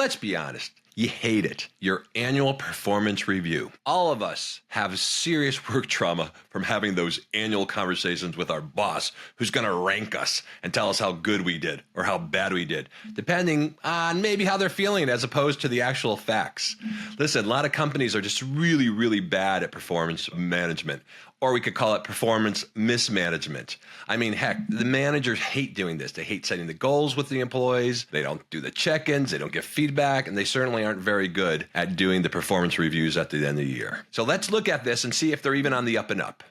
Let's be honest. You hate it. Your annual performance review. All of us have serious work trauma from having those annual conversations with our boss who's going to rank us and tell us how good we did or how bad we did, depending on maybe how they're feeling as opposed to the actual facts. Listen, a lot of companies are just really, really bad at performance management. Or we could call it performance mismanagement. I mean, heck, the managers hate doing this. They hate setting the goals with the employees. They don't do the check-ins. They don't give feedback. And they certainly aren't very good at doing the performance reviews at the end of the year. So let's look at this and see if they're even on the up and up.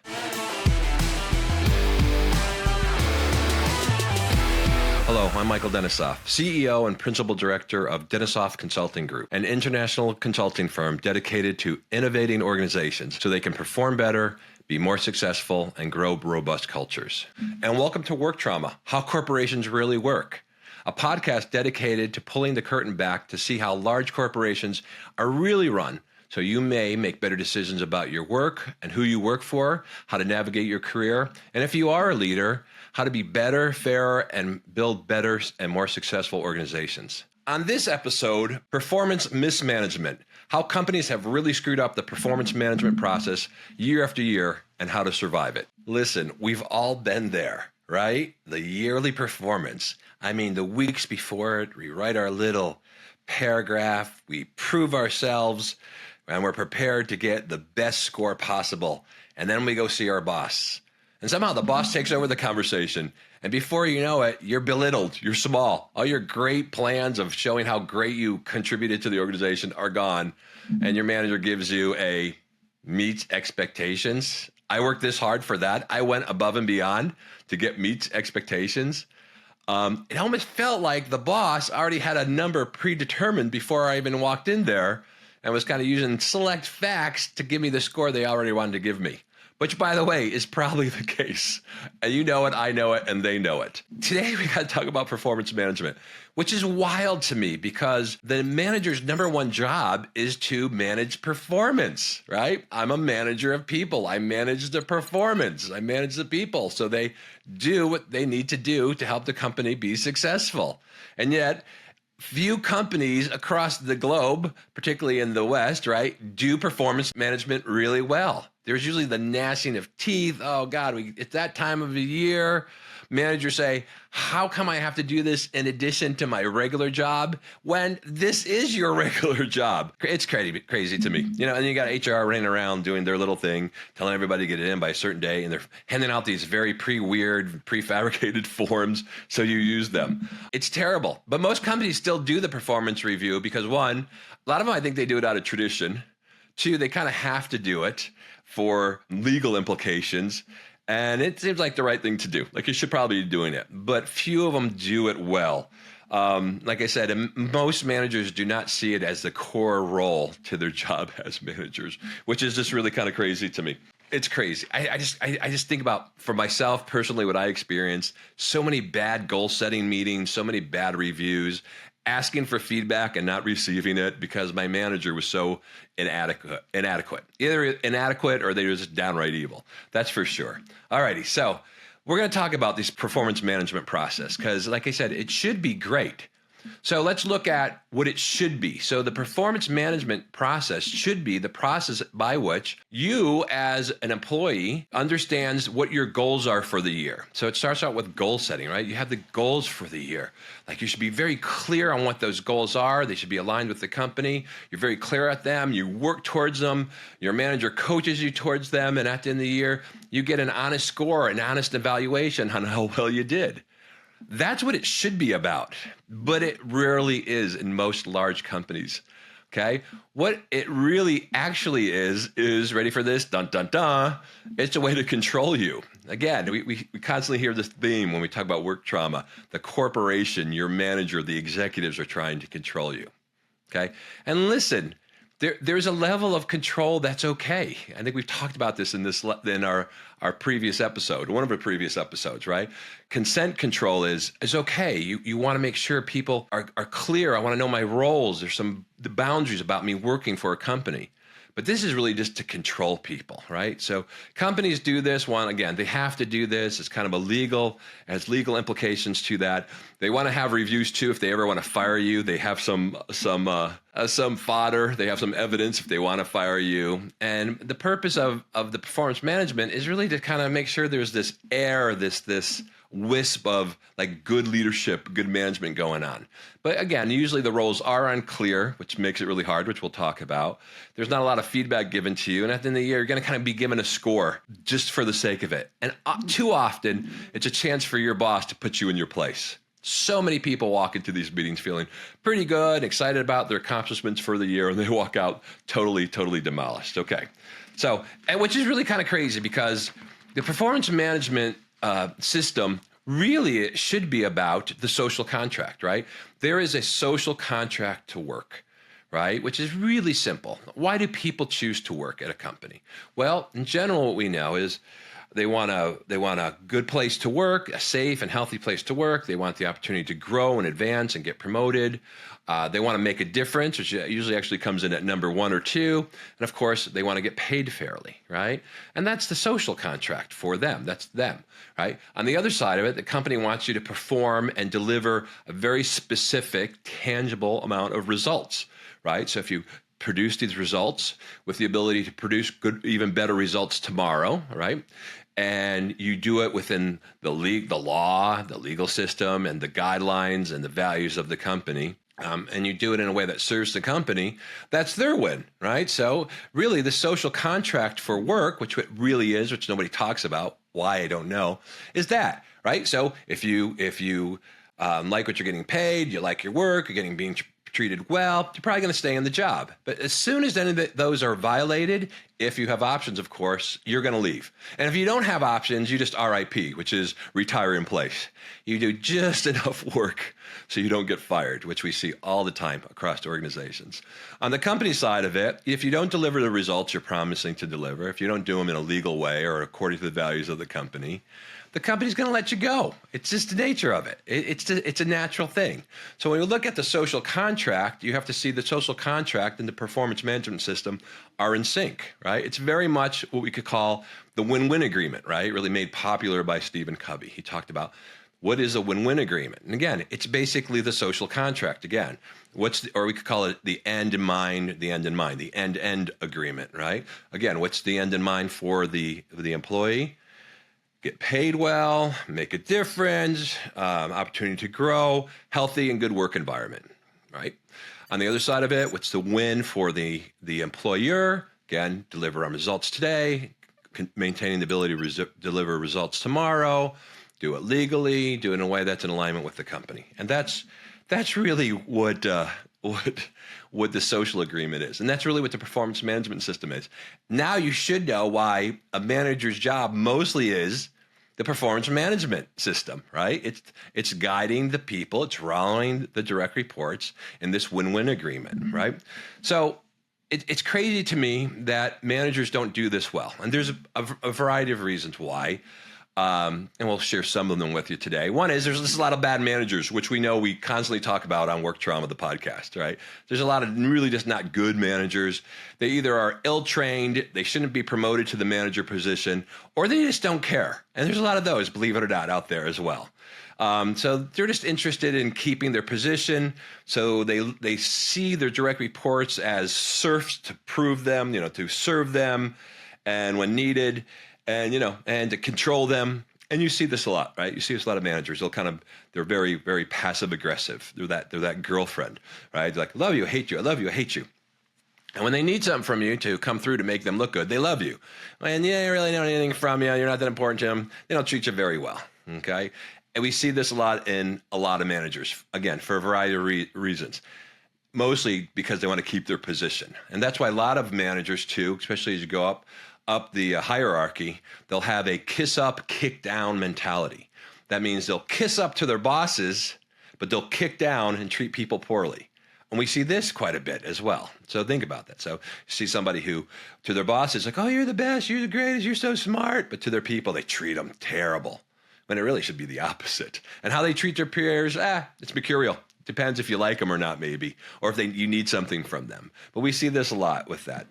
Hello, I'm Michael Denisoff, CEO and Principal Director of Denisoff Consulting Group, an international consulting firm dedicated to innovating organizations so they can perform better, be more successful, and grow robust cultures. And welcome to Work Trauma, How Corporations Really Work, a podcast dedicated to pulling the curtain back to see how large corporations are really run, so you may make better decisions about your work and who you work for, how to navigate your career, and if you are a leader, how to be better, fairer, and build better and more successful organizations. On this episode, performance mismanagement, how companies have really screwed up the performance management process year after year and how to survive it. Listen, we've all been there, right? The yearly performance. I mean, the weeks before it, we write our little paragraph, we prove ourselves, and we're prepared to get the best score possible. And then we go see our boss. And somehow the boss takes over the conversation. And before you know it, you're belittled. You're small. All your great plans of showing how great you contributed to the organization are gone. And your manager gives you a meets expectations. I worked this hard for that. I went above and beyond to get meets expectations. It almost felt like the boss already had a number predetermined before I even walked in there and was kind of using select facts to give me the score they already wanted to give me. Which, by the way, is probably the case. And you know it, I know it, and they know it. Today, we got to talk about performance management, which is wild to me because the manager's number one job is to manage performance, right? I'm a manager of people. I manage the performance. I manage the people. So they do what they need to do to help the company be successful. And yet, few companies across the globe, particularly in the West, right, do performance management really well. There's usually the gnashing of teeth. Oh, God, it's that time of the year. Managers say, how come I have to do this in addition to my regular job when this is your regular job? It's crazy to me. You know, and you got HR running around doing their little thing, telling everybody to get it in by a certain day, and they're handing out these very weird, prefabricated forms so you use them. It's terrible. But most companies still do the performance review because, one, a lot of them, I think they do it out of tradition. Two, they kind of have to do it for legal implications. And it seems like the right thing to do. Like you should probably be doing it, but few of them do it well. Like I said, most managers do not see it as the core role to their job as managers, which is just really kind of crazy to me. It's crazy. I just think about, for myself personally, what I experienced, so many bad goal setting meetings, so many bad reviews, asking for feedback and not receiving it because my manager was so inadequate. Either inadequate or they were just downright evil. That's for sure. All righty. So we're going to talk about this performance management process because, like I said, it should be great. So let's look at what it should be. So the performance management process should be the process by which you as an employee understands what your goals are for the year. So it starts out with goal setting, right? You have the goals for the year. Like you should be very clear on what those goals are. They should be aligned with the company. You're very clear at them. You work towards them. Your manager coaches you towards them. And at the end of the year, you get an honest score, an honest evaluation on how well you did. That's what it should be about, but it rarely is in most large companies, okay? What it really actually is, ready for this, dun, dun, dun, it's a way to control you. Again, we constantly hear this theme when we talk about work trauma. The corporation, your manager, the executives are trying to control you, okay? And listen, there's a level of control that's okay. I think we've talked about this in our previous episode, one of our previous episodes, right? Consent control is okay. You want to make sure people are clear. I want to know my roles. There's the boundaries about me working for a company. But this is really just to control people, right? So companies do this one, again, they have to do this. It's kind of has legal implications to that. They want to have reviews too. If they ever want to fire you, they have some fodder. They have some evidence if they want to fire you. And the purpose of the performance management is really to kind of make sure there's this air, this wisp of like good leadership, good management going on. But again, usually the roles are unclear, which makes it really hard, which we'll talk about. There's not a lot of feedback given to you. And at the end of the year, you're going to kind of be given a score just for the sake of it. And too often, it's a chance for your boss to put you in your place. So many people walk into these meetings feeling pretty good, excited about their accomplishments for the year, and they walk out totally demolished. Okay. So, and which is really kind of crazy because the performance management system really it should be about the social contract, right? There is a social contract to work, right? Which is really simple. Why do people choose to work at a company? Well, in general, what we know is they want a good place to work, a safe and healthy place to work. They want the opportunity to grow and advance and get promoted. They want to make a difference, which usually actually comes in at number 1 or 2. And of course, they want to get paid fairly, right? And that's the social contract for them. That's them, right? On the other side of it, the company wants you to perform and deliver a very specific, tangible amount of results, right? So if you produce these results with the ability to produce good, even better results tomorrow, right? And you do it within the law, the legal system, and the guidelines and the values of the company. And you do it in a way that serves the company, that's their win, right? So really the social contract for work, which it really is, which nobody talks about, why I don't know, is that, right? So if you like what you're getting paid, you like your work, you're being treated well, you're probably going to stay in the job. But as soon as any of those are violated, if you have options, of course, you're going to leave. And if you don't have options, you just RIP, which is retire in place. You do just enough work so you don't get fired, which we see all the time across organizations. On the company side of it, if you don't deliver the results you're promising to deliver, if you don't do them in a legal way or according to the values of the company's going to let you go. It's just the nature of it. It's a natural thing. So when you look at the social contract, you have to see the social contract and the performance management system are in sync, right? It's very much what we could call the win-win agreement, right? Really made popular by Stephen Covey. He talked about what is a win-win agreement. And again, it's basically the social contract. Again, or we could call it the end in mind, the end agreement, right? Again, what's the end in mind for the employee? Get paid well, make a difference, opportunity to grow, healthy and good work environment, right? On the other side of it, what's the win for the employer? Again, deliver on results today, maintaining the ability to deliver results tomorrow, do it legally, do it in a way that's in alignment with the company. And that's really what the social agreement is. And that's really what the performance management system is. Now you should know why a manager's job mostly is the performance management system, right? It's guiding the people, it's rallying the direct reports in this win-win agreement, right? So it's crazy to me that managers don't do this well. And there's a variety of reasons why. And we'll share some of them with you today. One is there's just a lot of bad managers, which we know we constantly talk about on Work Trauma, the podcast, right? There's a lot of really just not good managers. They either are ill-trained, they shouldn't be promoted to the manager position, or they just don't care. And there's a lot of those, believe it or not, out there as well. So they're just interested in keeping their position. So they see their direct reports as serfs to prove them, to serve them, and when needed, and to control them. And you see this a lot, right? You see this a lot of managers. They're very, very passive aggressive. They're that girlfriend, right? They're like, love you, hate you, I love you, I hate you. And when they need something from you to come through to make them look good, they love you. And you don't really know anything from you, you're not that important to them, they don't treat you very well, okay? And we see this a lot in a lot of managers, again, for a variety of reasons. Mostly because they want to keep their position. And that's why a lot of managers too, especially as you go up the hierarchy, they'll have a kiss up, kick down mentality. That means they'll kiss up to their bosses, but they'll kick down and treat people poorly. And we see this quite a bit as well. So think about that. So you see somebody who, to their boss, is like, oh, you're the best, you're the greatest, you're so smart. But to their people, they treat them terrible, when it really should be the opposite. And how they treat their peers, it's mercurial. Depends if you like them or not, maybe, or if you need something from them. But we see this a lot with that.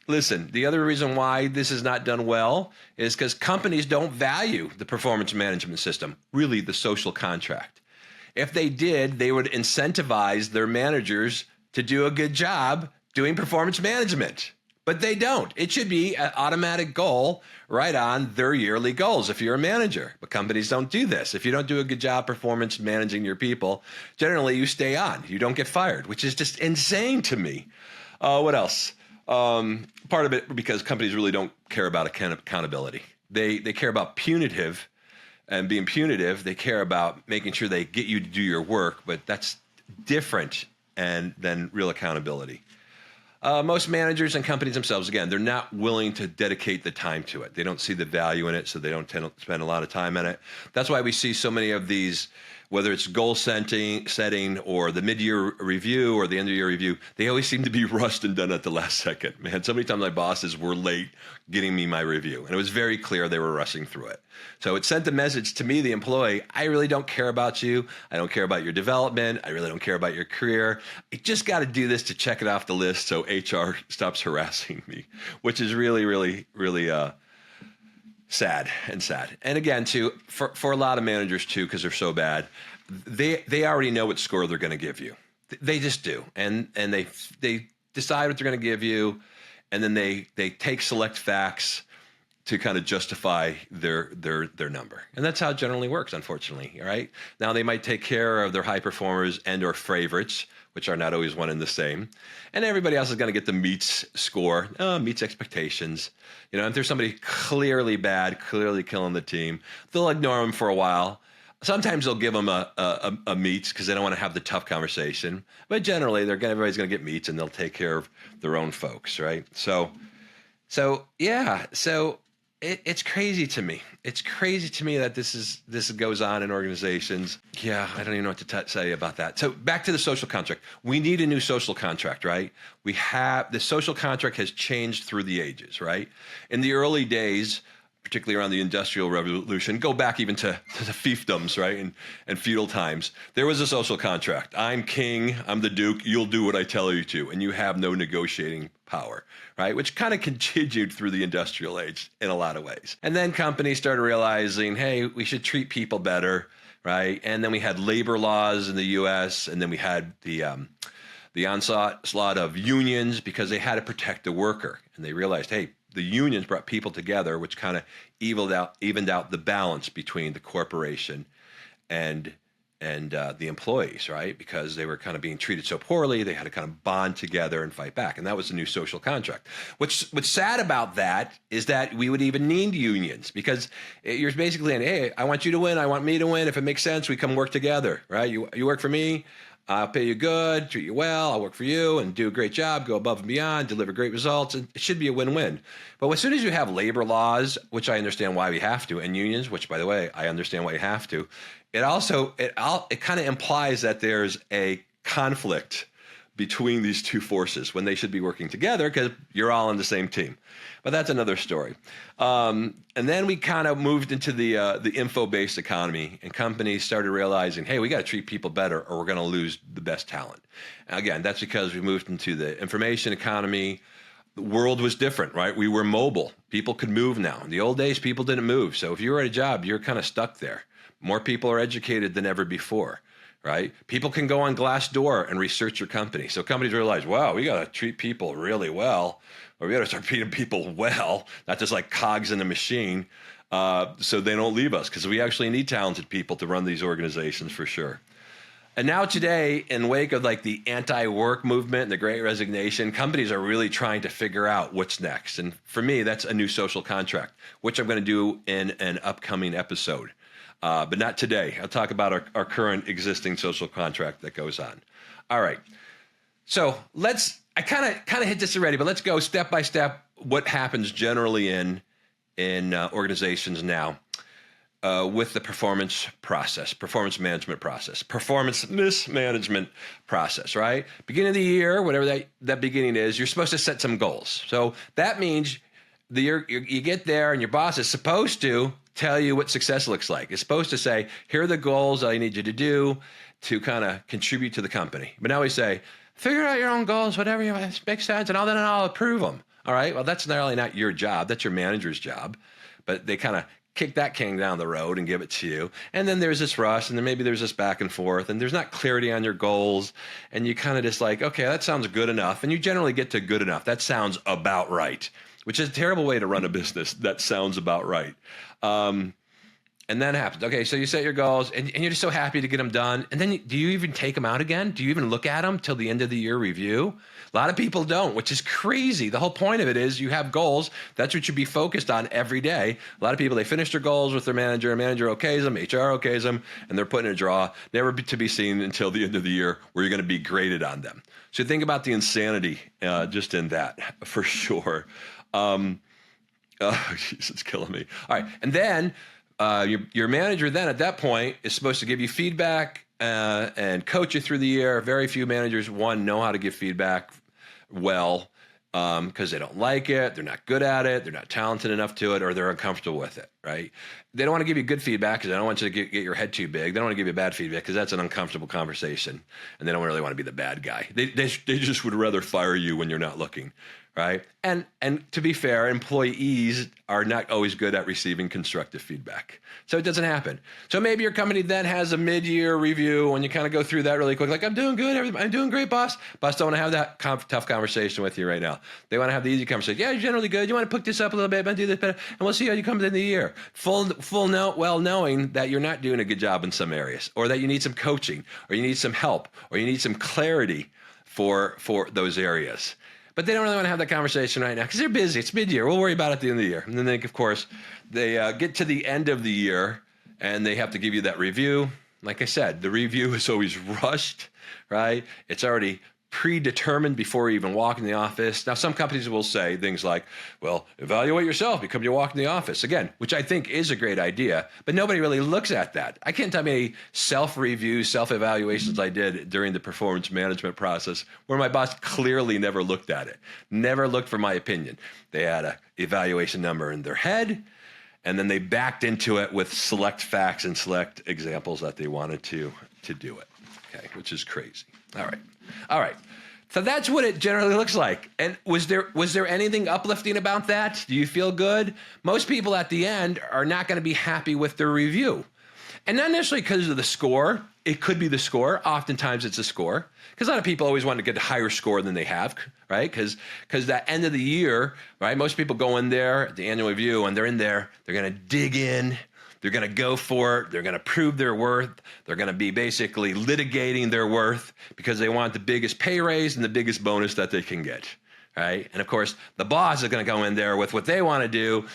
Listen, the other reason why this is not done well is because companies don't value the performance management system, really the social contract. If they did, they would incentivize their managers to do a good job doing performance management. But they don't. It should be an automatic goal right on their yearly goals if you're a manager. But companies don't do this. If you don't do a good job performance managing your people, generally you stay on. You don't get fired, which is just insane to me. What else? Part of it because companies really don't care about accountability. They care about punitive and being punitive. They care about making sure they get you to do your work, but that's different than real accountability. Most managers and companies themselves, again, they're not willing to dedicate the time to it. They don't see the value in it, so they don't tend to spend a lot of time in it. That's why we see so many of these, whether it's goal setting or the mid-year review or the end-of-year review, they always seem to be rushed and done at the last second. Man, so many times my bosses were late getting me my review, and it was very clear they were rushing through it. So it sent a message to me, the employee, I really don't care about you. I don't care about your development. I really don't care about your career. I just got to do this to check it off the list so HR stops harassing me, which is really, really, really sad. And again, too, for a lot of managers, too, because they're so bad, they already know what score they're going to give you. They just do. And they decide what they're going to give you, and then they take select facts to kind of justify their number. And that's how it generally works, unfortunately, right? Now, they might take care of their high performers and or favorites, which are not always one and the same. And everybody else is going to get the meets score, meets expectations. You know, if there's somebody clearly bad, clearly killing the team, they'll ignore them for a while. Sometimes they'll give them a meets because they don't want to have the tough conversation. But generally, everybody's going to get meets, and they'll take care of their own folks, right? So it's crazy to me. It's crazy to me that this goes on in organizations. Yeah, I don't even know what to say about that. So back to the social contract. We need a new social contract, right? The social contract has changed through the ages, right? In the early days, particularly around the Industrial Revolution, go back even to the fiefdoms, right, and feudal times, there was a social contract. I'm king, I'm the duke, you'll do what I tell you to, and you have no negotiating power, right, which kind of continued through the industrial age in a lot of ways. And then companies started realizing, hey, we should treat people better, right, and then we had labor laws in the U.S., and then we had the onslaught of unions because they had to protect the worker, and they realized, hey, the unions brought people together, which kind of evened out the balance between the corporation and the employees, right? Because they were kind of being treated so poorly, they had to kind of bond together and fight back. And that was the new social contract. What's sad about that is that we would even need unions because you're basically saying, hey, I want you to win, I want me to win. If it makes sense, we come work together, right? You work for me, I'll pay you good, treat you well, I'll work for you and do a great job, go above and beyond, deliver great results. And it should be a win-win. But as soon as you have labor laws, which I understand why we have to, and unions, which, by the way, I understand why you have to, it kind of implies that there's a conflict between these two forces when they should be working together because you're all on the same team. But that's another story. And then we kind of moved into the info-based economy, and companies started realizing, hey, we got to treat people better or we're going to lose the best talent. And again, that's because we moved into the information economy. The world was different, right? We were mobile. People could move now. In the old days, people didn't move. So if you were at a job, you're kind of stuck there. More people are educated than ever before. Right? People can go on Glassdoor and research your company. So companies realize, wow, we got to treat people really well, or we got to start treating people well, not just like cogs in a machine, so they don't leave us, because we actually need talented people to run these organizations for sure. And now today, in wake of like the anti-work movement and the Great Resignation, companies are really trying to figure out what's next. And for me, that's a new social contract, which I'm going to do in an upcoming episode. But not today. I'll talk about our current existing social contract that goes on. All right. So I kind of hit this already, but let's go step by step what happens generally in organizations now with the performance management process, right? Beginning of the year, whatever that beginning is, you're supposed to set some goals. So that means you get there and your boss is supposed to tell you what success looks like. It's supposed to say, here are the goals I need you to do. to kind of contribute to the company. But now we say, figure out your own goals, whatever makes sense, and then I'll approve them. All right, well, that's not only not your job, that's your manager's job. But they kind of kick that can down the road and give it to you. And then there's this rush, and then maybe there's this back and forth, and there's not clarity on your goals. And you kind of just like, okay, that sounds good enough. And you generally get to good enough. That sounds about right, which is a terrible way to run a business. That sounds about right. And then it happens. Okay, so you set your goals, and you're just so happy to get them done. And then do you even take them out again? Do you even look at them till the end of the year review? A lot of people don't, which is crazy. The whole point of it is you have goals. That's what you'd be focused on every day. A lot of people, they finish their goals with their manager. Manager okays them, HR okays them, and they're put in a draw, never to be seen until the end of the year where you're going to be graded on them. So think about the insanity just in that, for sure. Oh, jeez, it's killing me. All right, and then your manager then at that point is supposed to give you feedback and coach you through the year. Very few managers, know how to give feedback well because they don't like it, they're not good at it, they're not talented enough to it, or they're uncomfortable with it, right? They don't want to give you good feedback because they don't want you to get your head too big. They don't want to give you bad feedback because that's an uncomfortable conversation, and they don't really want to be the bad guy. They just would rather fire you when you're not looking, right? And to be fair, employees are not always good at receiving constructive feedback. So it doesn't happen. So maybe your company then has a mid-year review and you kind of go through that really quick. Like, I'm doing good. I'm doing great, boss. Boss don't want to have that tough conversation with you right now. They want to have the easy conversation. Yeah, you're generally good. You want to put this up a little bit, but do this better. And we'll see how you come at the end of the year. Well knowing that you're not doing a good job in some areas, or that you need some coaching, or you need some help, or you need some clarity for those areas. But they don't really want to have that conversation right now because they're busy. It's mid-year. We'll worry about it at the end of the year. And then they, of course, they get to the end of the year and they have to give you that review. Like I said, the review is always rushed, right? It's already predetermined before you even walk in the office. Now, some companies will say things like, well, evaluate yourself before you walk in the office. Again, which I think is a great idea, but nobody really looks at that. I can't tell me any self-reviews, self-evaluations I did during the performance management process where my boss clearly never looked at it, never looked for my opinion. They had an evaluation number in their head, and then they backed into it with select facts and select examples that they wanted to do it, okay, which is crazy. All right. So that's what it generally looks like. And was there anything uplifting about that? Do you feel good? Most people at the end are not going to be happy with their review. And not necessarily because of the score. It could be the score. Oftentimes it's a score. Because a lot of people always want to get a higher score than they have, right? Because that end of the year, right? Most people go in there at the annual review and they're in there. They're going to dig in. They're going to go for it. They're going to prove their worth. They're going to be basically litigating their worth because they want the biggest pay raise and the biggest bonus that they can get, right? And of course, the boss is going to go in there with what they want to do.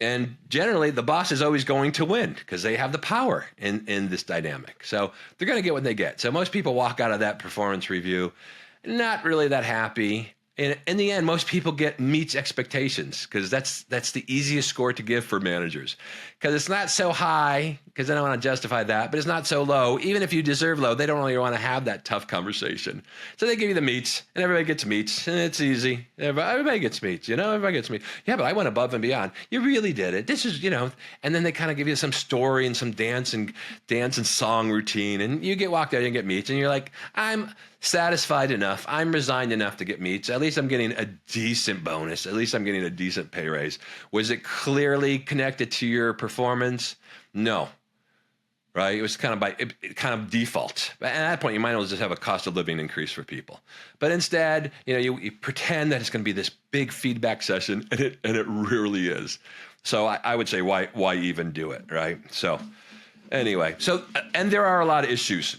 And generally, the boss is always going to win because they have the power in this dynamic. So they're going to get what they get. So most people walk out of that performance review not really that happy. In the end, most people meets expectations because that's the easiest score to give for managers because it's not so high because they don't want to justify that, but it's not so low. Even if you deserve low, they don't really want to have that tough conversation. So they give you the meets and everybody gets meets and it's easy. Everybody gets meets, everybody gets meets. Yeah, but I went above and beyond. You really did it. This is, and then they kind of give you some story and some dance and song routine and you get walked out and get meets and you're like, I'm satisfied enough. I'm resigned enough to get meets. At least I'm getting a decent bonus. At least I'm getting a decent pay raise. Was it clearly connected to your performance? No. Right? It was kind of default. But at that point, you might as well just have a cost of living increase for people. But instead, you pretend that it's going to be this big feedback session, and it rarely is. So I would say, why even do it, right? So anyway, and there are a lot of issues.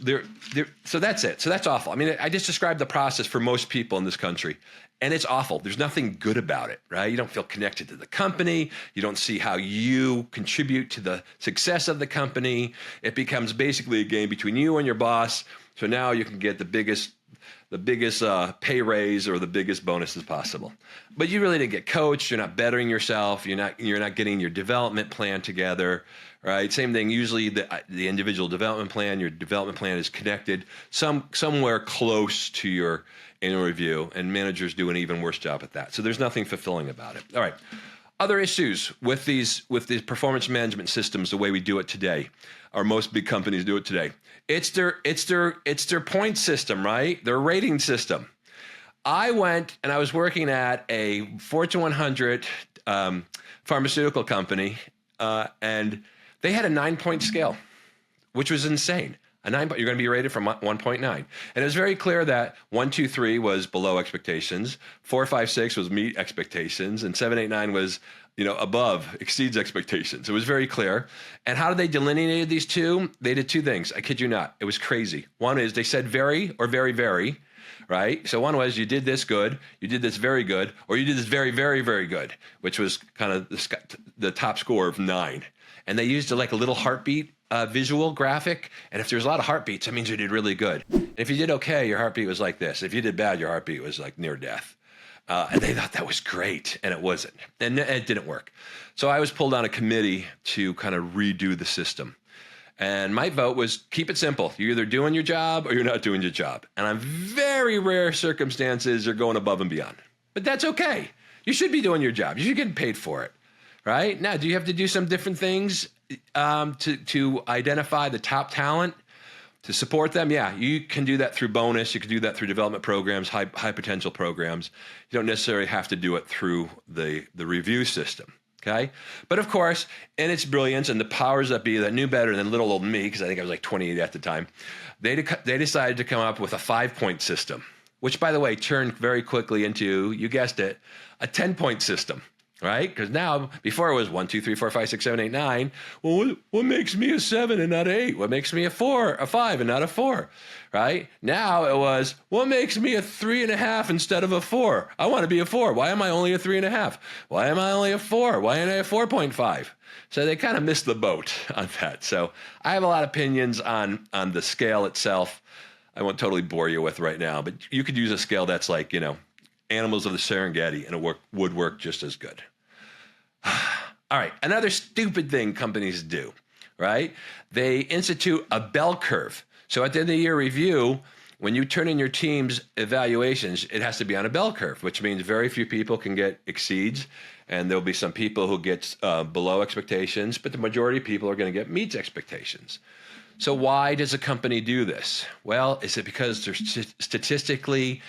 So that's it. So that's awful. I mean, I just described the process for most people in this country, and it's awful. There's nothing good about it, right? You don't feel connected to the company. You don't see how you contribute to the success of the company. It becomes basically a game between you and your boss. So now you can get the biggest pay raise or the biggest bonuses possible. But you really didn't get coached. You're not bettering yourself. You're not getting your development plan together. Right. Same thing. Usually the individual development plan, your development plan is connected somewhere close to your annual review, and managers do an even worse job at that. So there's nothing fulfilling about it. All right. Other issues with these performance management systems, the way we do it today, or most big companies do it today. It's their point system, right? Their rating system. I went and I was working at a Fortune 100 pharmaceutical company, and they had a 9-point scale, which was insane. A 9, you're going to be rated from 1.9. And it was very clear that 1, 2, 3 was below expectations, 4, 5, 6 was meet expectations, and 7, 8, 9 was, above, exceeds expectations. It was very clear. And how did they delineate these two? They did two things. I kid you not. It was crazy. One is they said very or very, very, right? So one was you did this good, you did this very good, or you did this very, very, very good, which was kind of the top score of 9. And they used a little heartbeat visual graphic. And if there's a lot of heartbeats, that means you did really good. And if you did okay, your heartbeat was like this. If you did bad, your heartbeat was like near death. And they thought that was great, and it wasn't. And it didn't work. So I was pulled on a committee to kind of redo the system. And my vote was keep it simple. You're either doing your job or you're not doing your job. And on very rare circumstances, you're going above and beyond. But that's okay. You should be doing your job. You should get paid for it. Right? Now, do you have to do some different things to identify the top talent, to support them? Yeah, you can do that through bonus. You can do that through development programs, high potential programs. You don't necessarily have to do it through the review system. Okay? But of course, in its brilliance and the powers that be that knew better than little old me, because I think I was like 28 at the time, they decided to come up with a 5-point system, which, by the way, turned very quickly into, you guessed it, a 10-point system. Right? Because now, before it was 1, 2, 3, 4, 5, 6, 7, 8, 9. Well, what makes me a 7 and not an 8? What makes me a 5 and not a 4? Right? Now it was, what makes me a 3.5 instead of a 4? I want to be a 4. Why am I only a 3.5? Why am I only a 4? Why am I a 4.5? So they kind of missed the boat on that. So I have a lot of opinions on the scale itself. I won't totally bore you with right now, but you could use a scale that's like, animals of the Serengeti, and it would work just as good. All right, another stupid thing companies do, right? They institute a bell curve. So at the end of the year review, when you turn in your team's evaluations, it has to be on a bell curve, which means very few people can get exceeds, and there'll be some people who get below expectations, but the majority of people are going to get meets expectations. So why does a company do this? Well, is it because they're statistically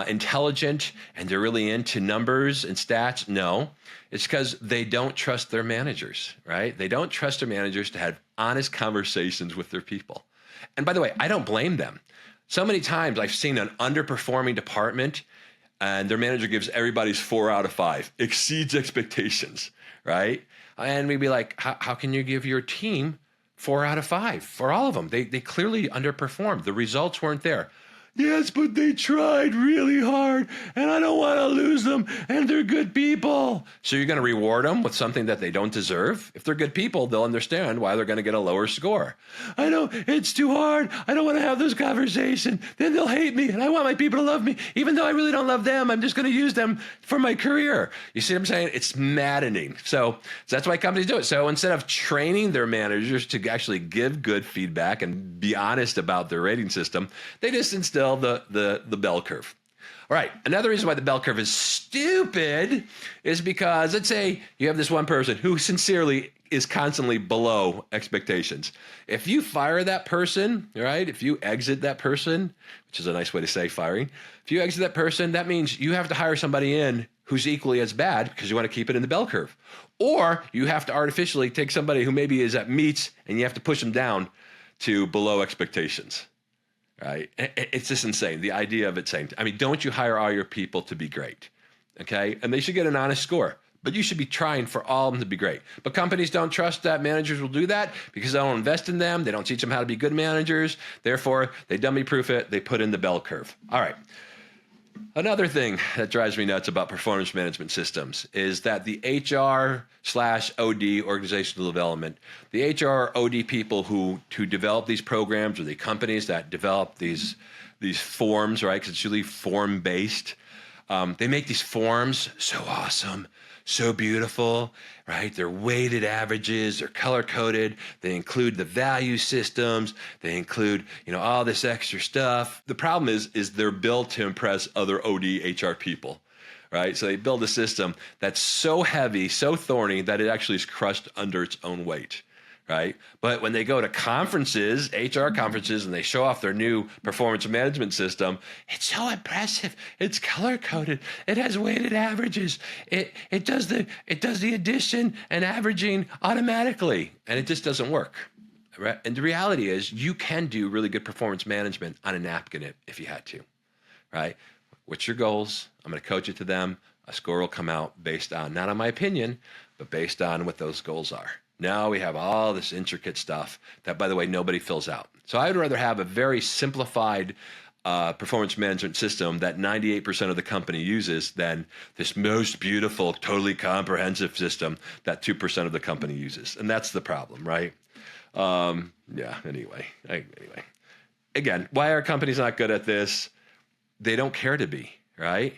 intelligent and they're really into numbers and stats? No. It's because they don't trust their managers, right? They don't trust their managers to have honest conversations with their people. And by the way, I don't blame them. So many times I've seen an underperforming department and their manager gives everybody's 4 out of 5, exceeds expectations, right? And we'd be like, how can you give your team 4 out of 5 for all of them? They clearly underperformed. The results weren't there. Yes, but they tried really hard, and I don't want to lose them, and they're good people. So you're going to reward them with something that they don't deserve? If they're good people, they'll understand why they're going to get a lower score. I know, it's too hard. I don't want to have this conversation. Then they'll hate me, and I want my people to love me. Even though I really don't love them, I'm just going to use them for my career. You see what I'm saying? It's maddening. So that's why companies do it. So instead of training their managers to actually give good feedback and be honest about their rating system, they just instill the bell curve. All right, another reason why the bell curve is stupid is because, let's say you have this one person who sincerely is constantly below expectations. If you fire that person, right, if you exit that person, which is a nice way to say firing, if you exit that person, that means you have to hire somebody in who's equally as bad because you want to keep it in the bell curve. Or you have to artificially take somebody who maybe is at meets and you have to push them down to below expectations. Right? It's just insane. The idea of it saying, don't you hire all your people to be great, okay? And they should get an honest score, but you should be trying for all of them to be great. But companies don't trust that managers will do that because they don't invest in them. They don't teach them how to be good managers. Therefore, they dummy-proof it. They put in the bell curve. All right. Another thing that drives me nuts about performance management systems is that the HR/OD, organizational development, the HR/OD people who develop these programs, or the companies that develop these forms, right? Because it's usually form-based. They make these forms so awesome, so beautiful, right? They're weighted averages, they're color-coded, they include the value systems, they include, all this extra stuff. The problem is they're built to impress other OD HR people, right? So they build a system that's so heavy, so thorny that it actually is crushed under its own weight, right? But when they go to conferences, HR conferences, and they show off their new performance management system, it's so impressive. It's color coded. It has weighted averages. It does the addition and averaging automatically, and it just doesn't work. Right? And the reality is, you can do really good performance management on a napkin if you had to, right? What's your goals? I'm going to coach it to them. A score will come out based on, not on my opinion, but based on what those goals are. Now we have all this intricate stuff that, by the way, nobody fills out. So I would rather have a very simplified performance management system that 98% of the company uses than this most beautiful, totally comprehensive system that 2% of the company uses. And that's the problem, right? Anyway. Again, why are companies not good at this? They don't care to be, right?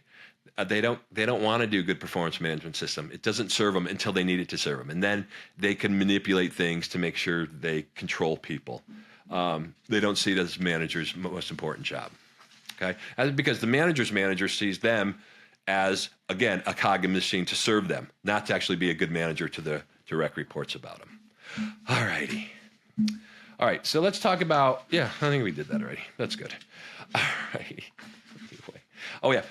They don't want to do good performance management system. It doesn't serve them until they need it to serve them. And then they can manipulate things to make sure they control people. They don't see it as manager's most important job, okay? Because the manager's manager sees them as, again, a cog in the machine to serve them, not to actually be a good manager to the direct reports about them. All righty. All right, so let's talk about, I think we did that already. That's good. All right. Anyway.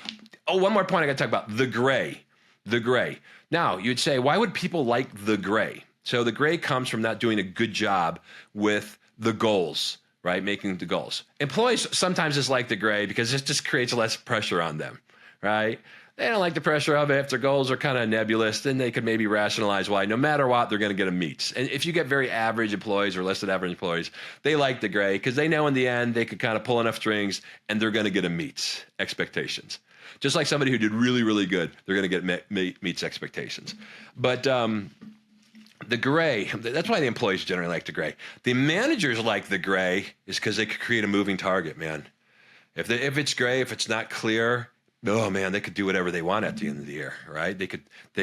One more point I got to talk about, the gray. The gray. Now, you'd say, why would people like the gray? So the gray comes from not doing a good job with the goals, right? Making the goals. Employees sometimes just like the gray because it just creates less pressure on them, right? They don't like the pressure of it. If their goals are kind of nebulous, then they could maybe rationalize why no matter what, they're going to get a meet. And if you get very average employees or less than average employees, they like the gray because they know in the end they could kind of pull enough strings and they're going to get a meets expectations. Just like somebody who did really, really good, they're going to get meets expectations. But the gray, that's why the employees generally like the gray. The managers like the gray is because they could create a moving target, man. If it's gray, if it's not clear, oh man, they could do whatever they want at the end of the year, right? They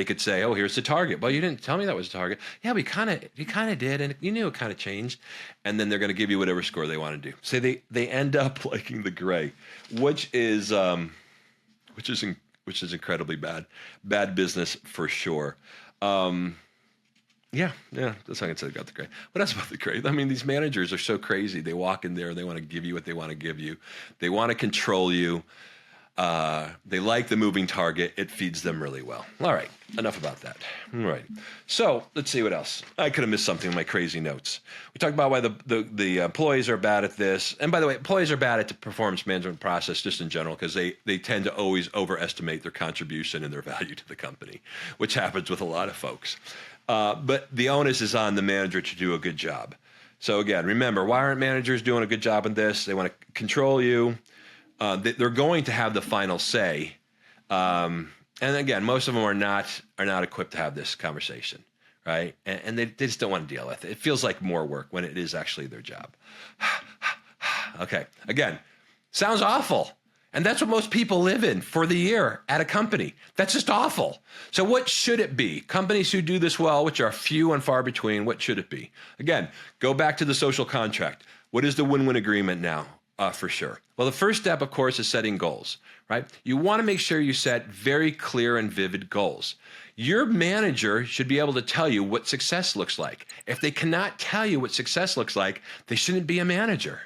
could say, oh, here's the target. Well, you didn't tell me that was the target. Yeah, you kind of did, and you knew it kind of changed. And then they're going to give you whatever score they want to do. So they end up liking the gray, which is incredibly bad business for sure. That's all I can say about the gray. What else about the gray? I mean, these managers are so crazy. They walk in there and they want to give you what they want to give you. They want to control you. They like the moving target. It feeds them really well. All right, enough about that. All right, so let's see what else. I could have missed something in my crazy notes. We talked about why the employees are bad at this. And by the way, employees are bad at the performance management process just in general because they tend to always overestimate their contribution and their value to the company, which happens with a lot of folks. But the onus is on the manager to do a good job. So again, remember, why aren't managers doing a good job in this? They want to control you. They're going to have the final say, and again, most of them are not equipped to have this conversation, right? And they just don't want to deal with it. It feels like more work when it is actually their job. Okay, again, sounds awful, and that's what most people live in for the year at a company. That's just awful. So what should it be? Companies who do this well, which are few and far between, what should it be? Again, go back to the social contract. What is the win-win agreement now? For sure. Well, the first step, of course, is setting goals, right? You want to make sure you set very clear and vivid goals. Your manager should be able to tell you what success looks like. If they cannot tell you what success looks like, they shouldn't be a manager.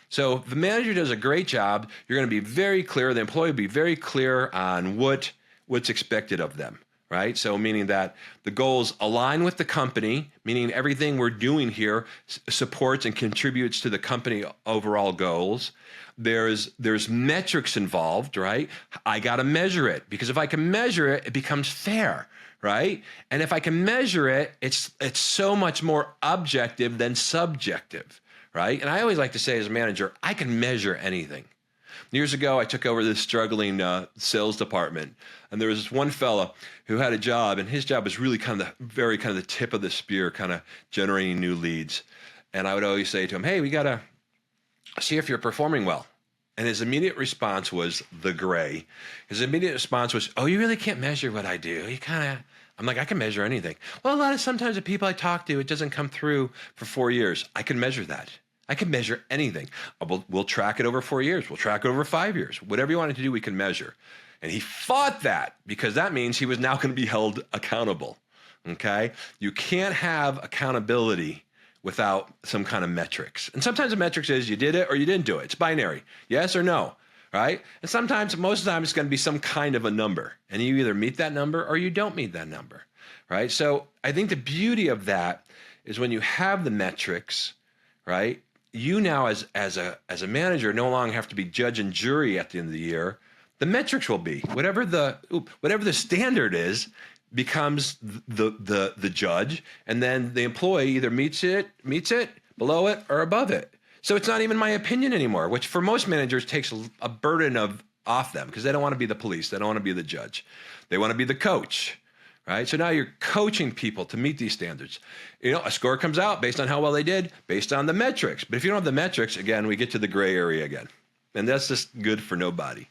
So if the manager does a great job, you're going to be very clear, the employee will be very clear on what's expected of them. Right? So meaning that the goals align with the company, meaning everything we're doing here supports and contributes to the company overall goals. There's metrics involved, right? I got to measure it because if I can measure it, it becomes fair, right? And if I can measure it, it's so much more objective than subjective, right? And I always like to say as a manager, I can measure anything. Years ago, I took over this struggling sales department, and there was this one fella who had a job, and his job was really kind of the tip of the spear, kind of generating new leads. And I would always say to him, "Hey, we got to see if you're performing well." And his immediate response was the gray. His immediate response was, "Oh, you really can't measure what I do. I'm like, I can measure anything." Well, sometimes the people I talk to, it doesn't come through for 4 years. I can measure that. I can measure anything. We'll track it over 4 years. We'll track it over 5 years. Whatever you want it to do, we can measure. And he fought that because that means he was now going to be held accountable. Okay? You can't have accountability without some kind of metrics. And sometimes the metrics is you did it or you didn't do it. It's binary. Yes or no. Right? And sometimes, most of the time, it's going to be some kind of a number. And you either meet that number or you don't meet that number. Right? So I think the beauty of that is when you have the metrics, right? You now as a manager no longer have to be judge and jury at the end of the year. The metrics will be whatever the standard is becomes the judge, and then the employee either meets it, below it, or above it. So it's not even my opinion anymore, which for most managers takes a burden off them because they don't want to be the police. They don't want to be the judge. They want to be the coach, right? So now you're coaching people to meet these standards. You know, a score comes out based on how well they did, based on the metrics. But if you don't have the metrics, again, we get to the gray area again. And that's just good for nobody.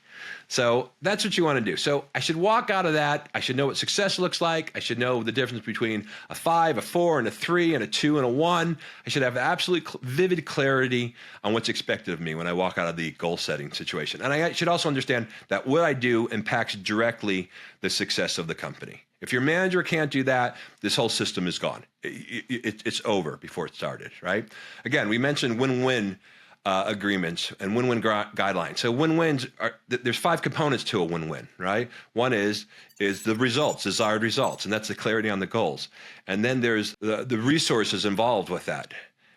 So that's what you want to do. So I should walk out of that. I should know what success looks like. I should know the difference between a 5, a 4, and a 3, and a 2, and a 1. I should have absolute vivid clarity on what's expected of me when I walk out of the goal setting situation. And I should also understand that what I do impacts directly the success of the company. If your manager can't do that, this whole system is gone. It's over before it started, right? Again, we mentioned win-win agreements and win-win guidelines. So win-wins there's 5 components to a win-win, right? One is the results, desired results, and that's the clarity on the goals. And then there's the resources involved with that,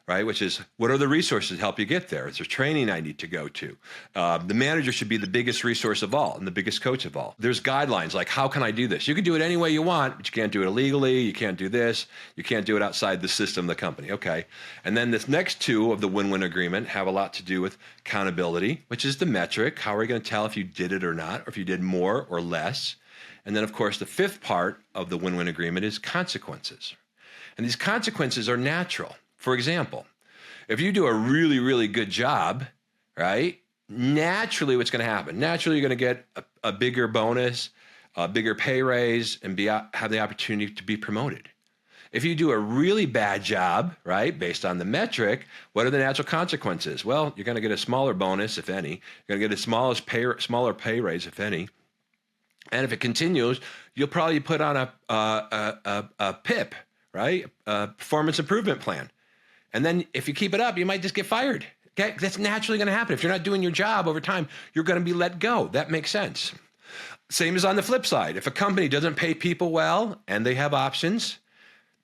right? Which is, what are the resources to help you get there? Is there training I need to go to? The manager should be the biggest resource of all and the biggest coach of all. There's guidelines like, how can I do this? You can do it any way you want, but you can't do it illegally. You can't do this. You can't do it outside the system of the company. Okay. And then this next 2 of the win-win agreement have a lot to do with accountability, which is the metric. How are we going to tell if you did it or not, or if you did more or less? And then, of course, the 5th part of the win-win agreement is consequences. And these consequences are natural. For example, if you do a really, really good job, right, naturally what's going to happen? Naturally, you're going to get a bigger bonus, a bigger pay raise, and have the opportunity to be promoted. If you do a really bad job, right, based on the metric, what are the natural consequences? Well, you're going to get a smaller bonus, if any. You're going to get a smaller pay raise, if any. And if it continues, you'll probably put on a PIP, right, a performance improvement plan. And then if you keep it up, you might just get fired. Okay? That's naturally going to happen. If you're not doing your job over time, you're going to be let go. That makes sense. Same as on the flip side. If a company doesn't pay people well and they have options,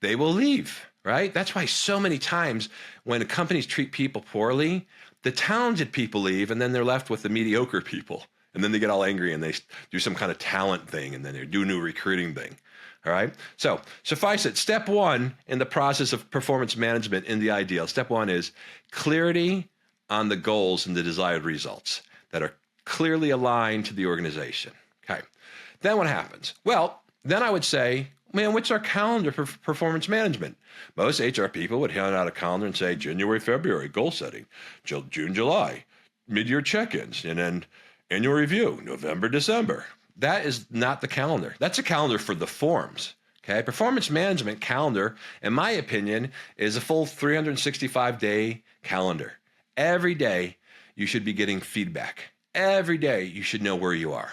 they will leave, right? That's why so many times when companies treat people poorly, the talented people leave and then they're left with the mediocre people. And then they get all angry and they do some kind of talent thing and then they do a new recruiting thing. All right. So suffice it. Step 1 in the process of performance management in the ideal. Step 1 is clarity on the goals and the desired results that are clearly aligned to the organization. Okay. Then what happens? Well, then I would say, man, what's our calendar for performance management? Most HR people would hand out a calendar and say January, February, goal setting, June, July, mid-year check-ins, and then annual review, November, December. That is not the calendar. That's a calendar for the forms. Okay. Performance management calendar, in my opinion, is a full 365-day calendar. Every day you should be getting feedback. Every day you should know where you are.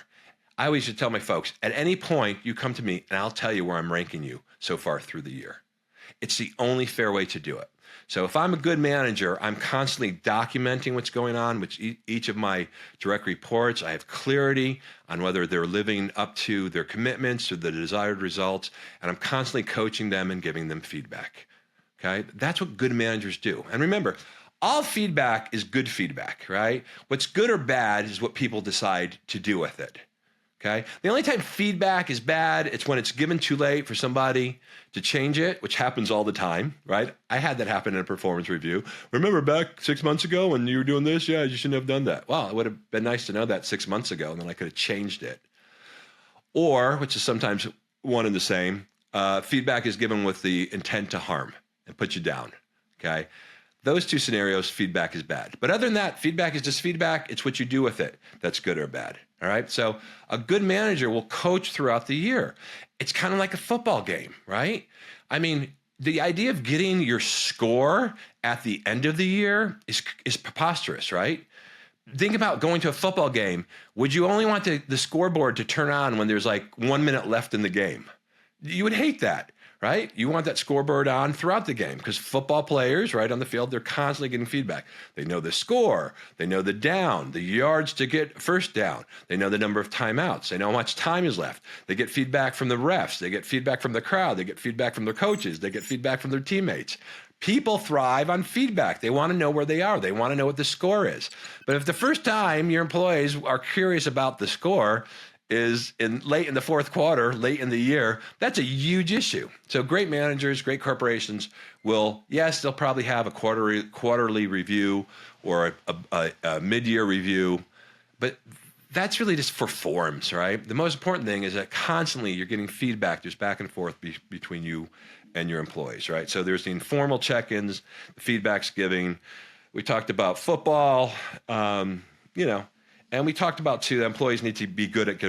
I always should tell my folks, at any point you come to me and I'll tell you where I'm ranking you so far through the year. It's the only fair way to do it. So if I'm a good manager, I'm constantly documenting what's going on with each of my direct reports. I have clarity on whether they're living up to their commitments or the desired results, and I'm constantly coaching them and giving them feedback. Okay? That's what good managers do. And remember, all feedback is good feedback, right? What's good or bad is what people decide to do with it. Okay. The only time feedback is bad, it's when it's given too late for somebody to change it, which happens all the time, right? I had that happen in a performance review. Remember back 6 months ago when you were doing this? Yeah, you shouldn't have done that. Well, it would have been nice to know that 6 months ago, and then I could have changed it. Or, which is sometimes one and the same, feedback is given with the intent to harm and put you down. Okay. Those 2 scenarios, feedback is bad. But other than that, feedback is just feedback. It's what you do with it that's good or bad. All right. So a good manager will coach throughout the year. It's kind of like a football game, right? I mean, the idea of getting your score at the end of the year is preposterous, right? Think about going to a football game. Would you only want the scoreboard to turn on when there's like 1 minute left in the game? You would hate that, right? You want that scoreboard on throughout the game because football players, right, on the field, they're constantly getting feedback. They know the score. They know the down, the yards to get first down. They know the number of timeouts. They know how much time is left. They get feedback from the refs. They get feedback from the crowd. They get feedback from their coaches. They get feedback from their teammates. People thrive on feedback. They want to know where they are. They want to know what the score is. But if the first time your employees are curious about the score is late in the fourth quarter, late in the year, that's a huge issue. So great managers, great corporations will, yes, they'll probably have a quarterly review or a mid-year review, but that's really just for forms, right? The most important thing is that constantly you're getting feedback. There's back and forth between you and your employees, right? So there's the informal check-ins, the feedback's giving. We talked about football, and we talked about too, that employees need to be good at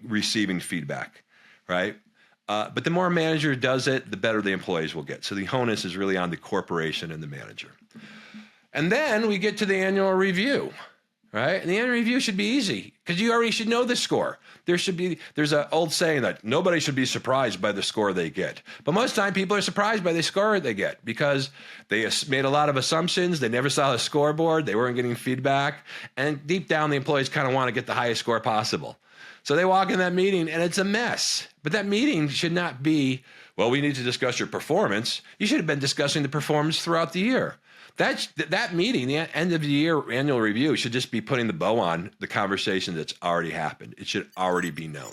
receiving feedback, right? But the more a manager does it, the better the employees will get. So the onus is really on the corporation and the manager. And then we get to the annual review, right? And the annual review should be easy because you already should know the score. There's an old saying that nobody should be surprised by the score they get. But most of the time people are surprised by the score they get because they made a lot of assumptions. They never saw a scoreboard. They weren't getting feedback. And deep down, the employees kind of want to get the highest score possible. So they walk in that meeting and it's a mess. But that meeting should not be, well, we need to discuss your performance. You should have been discussing the performance throughout the year. That meeting, the end of the year annual review, should just be putting the bow on the conversation that's already happened. It should already be known.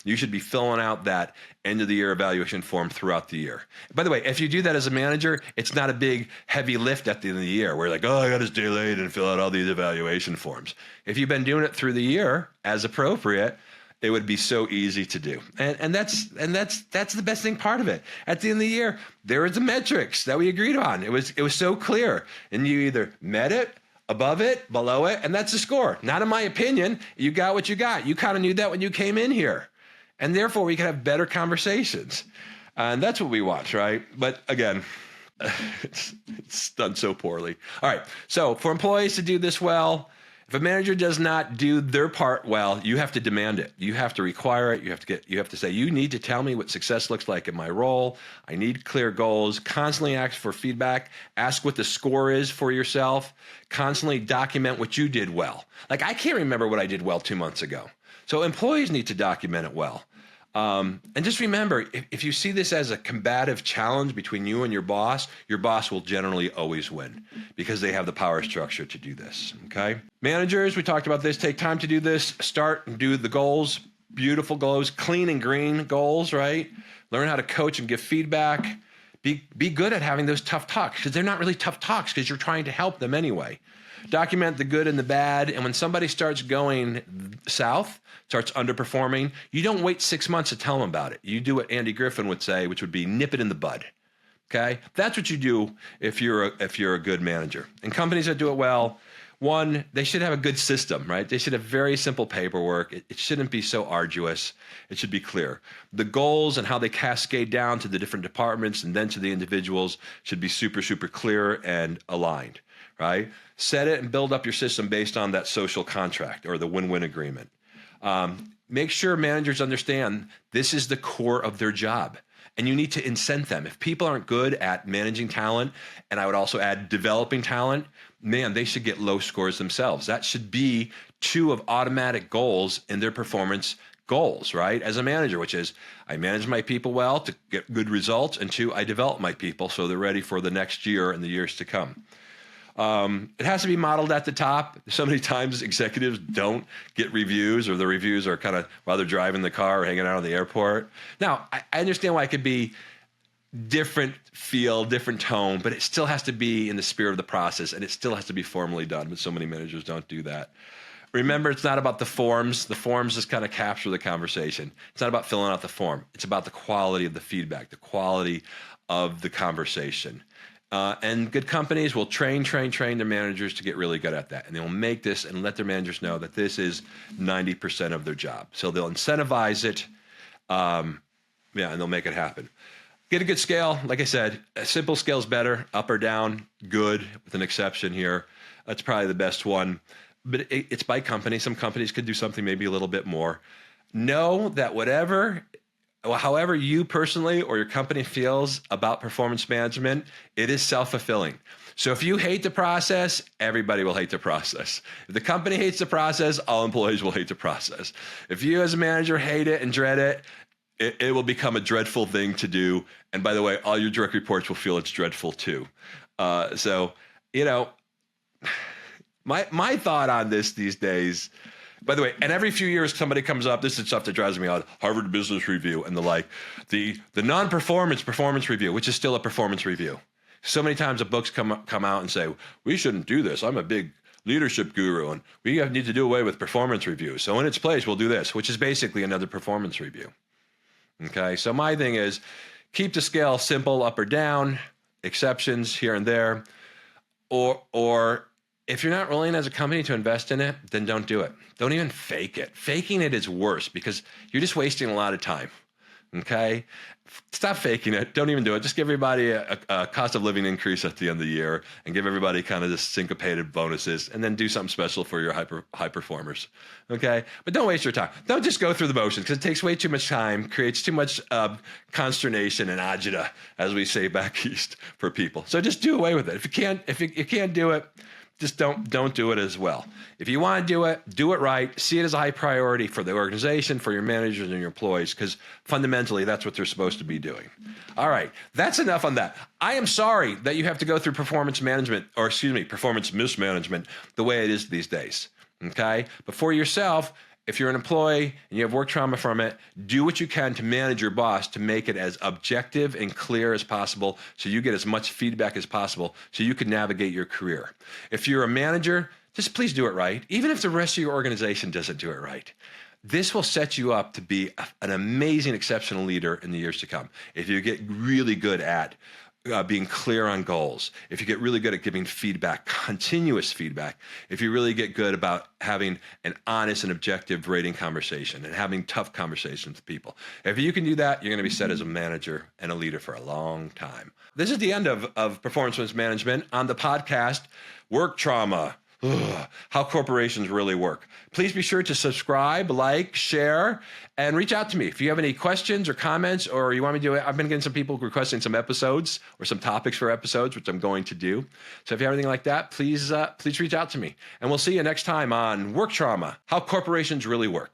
You should be filling out that end of the year evaluation form throughout the year. By the way, if you do that as a manager, it's not a big heavy lift at the end of the year where you're like, oh, I got to stay late and fill out all these evaluation forms. If you've been doing it through the year as appropriate, it would be so easy to do. And that's the best thing part of it. At the end of the year, there was the metrics that we agreed on. It was so clear. And you either met it, above it, below it, and that's the score. Not in my opinion. You got what you got. You kind of knew that when you came in here. And therefore, we can have better conversations. And that's what we want, right? But again, it's done so poorly. All right. So for employees to do this well, if a manager does not do their part well, you have to demand it. You have to require it. You have to say, you need to tell me what success looks like in my role. I need clear goals. Constantly ask for feedback. Ask what the score is for yourself. Constantly document what you did well. Like, I can't remember what I did well 2 months ago. So employees need to document it well. And just remember, if you see this as a combative challenge between you and your boss will generally always win because they have the power structure to do this, okay? Managers, we talked about this, take time to do this, start and do the goals, beautiful goals, clean and green goals, right? Learn how to coach and give feedback. Be good at having those tough talks because they're not really tough talks because you're trying to help them anyway. Document the good and the bad, and when somebody starts going south, starts underperforming, you don't wait 6 months to tell them about it. You do what Andy Griffin would say, which would be nip it in the bud. Okay? That's what you do if you're a good manager. And companies that do it well, one, they should have a good system, right? They should have very simple paperwork. It shouldn't be so arduous. It should be clear. The goals and how they cascade down to the different departments and then to the individuals should be super, super clear and aligned, right? Set it and build up your system based on that social contract or the win-win agreement. Make sure managers understand this is the core of their job. And you need to incent them. If people aren't good at managing talent, and I would also add developing talent, man, they should get low scores themselves. That should be 2 of automatic goals in their performance goals, right? As a manager, which is I manage my people well to get good results, and 2, I develop my people so they're ready for the next year and the years to come. It has to be modeled at the top. So many times executives don't get reviews, or the reviews are kind of while they're driving the car or hanging out at the airport. Now, I understand why it could be different feel, different tone, but it still has to be in the spirit of the process, and it still has to be formally done, but so many managers don't do that. Remember, it's not about the forms. The forms just kind of capture the conversation. It's not about filling out the form. It's about the quality of the feedback, the quality of the conversation. And good companies will train their managers to get really good at that. And they'll make this and let their managers know that this is 90% of their job. So they'll incentivize it, and they'll make it happen. Get a good scale. Like I said, a simple scale is better, up or down, good, with an exception here. That's probably the best one. But it's by company. Some companies could do something maybe a little bit more. Know that however you personally or your company feels about performance management, it is self-fulfilling. So if you hate the process, everybody will hate the process. If the company hates the process, all employees will hate the process. If you as a manager hate it and dread it, it will become a dreadful thing to do. And by the way, all your direct reports will feel it's dreadful too. So, my thought on this these days, by the way, and every few years somebody comes up, this is stuff that drives me out, Harvard Business Review and the like, the non-performance performance review, which is still a performance review. So many times the books come out and say, we shouldn't do this. I'm a big leadership guru and we need to do away with performance reviews. So in its place, we'll do this, which is basically another performance review. Okay, so my thing is keep the scale simple, up or down, exceptions here and there, or if you're not willing as a company to invest in it, then don't do it. Don't even fake it. Faking it is worse because you're just wasting a lot of time. Okay? Stop faking it. Don't even do it. Just give everybody a cost of living increase at the end of the year and give everybody kind of just syncopated bonuses and then do something special for your high performers. Okay? But don't waste your time. Don't just go through the motions because it takes way too much time, creates too much consternation and agita, as we say back east, for people. So just do away with it. If you can't do it, just don't do it as well. If you want to do it right. See it as a high priority for the organization, for your managers and your employees, because fundamentally that's what they're supposed to be doing. All right, that's enough on that. I am sorry that you have to go through performance mismanagement the way it is these days. Okay, but for yourself, if you're an employee and you have work trauma from it, do what you can to manage your boss to make it as objective and clear as possible so you get as much feedback as possible so you can navigate your career. If you're a manager, just please do it right, even if the rest of your organization doesn't do it right. This will set you up to be an amazing, exceptional leader in the years to come. If you get really good at being clear on goals, if you get really good at giving feedback, continuous feedback, if you really get good about having an honest and objective rating conversation and having tough conversations with people, if you can do that, you're going to be set as a manager and a leader for a long time. This is the end of performance management on the podcast, Work Trauma. How corporations really work. Please be sure to subscribe, like, share, and reach out to me. If you have any questions or comments or you want me to do it, I've been getting some people requesting some episodes or some topics for episodes, which I'm going to do. So if you have anything like that, please reach out to me. And we'll see you next time on Work Trauma, How Corporations Really Work.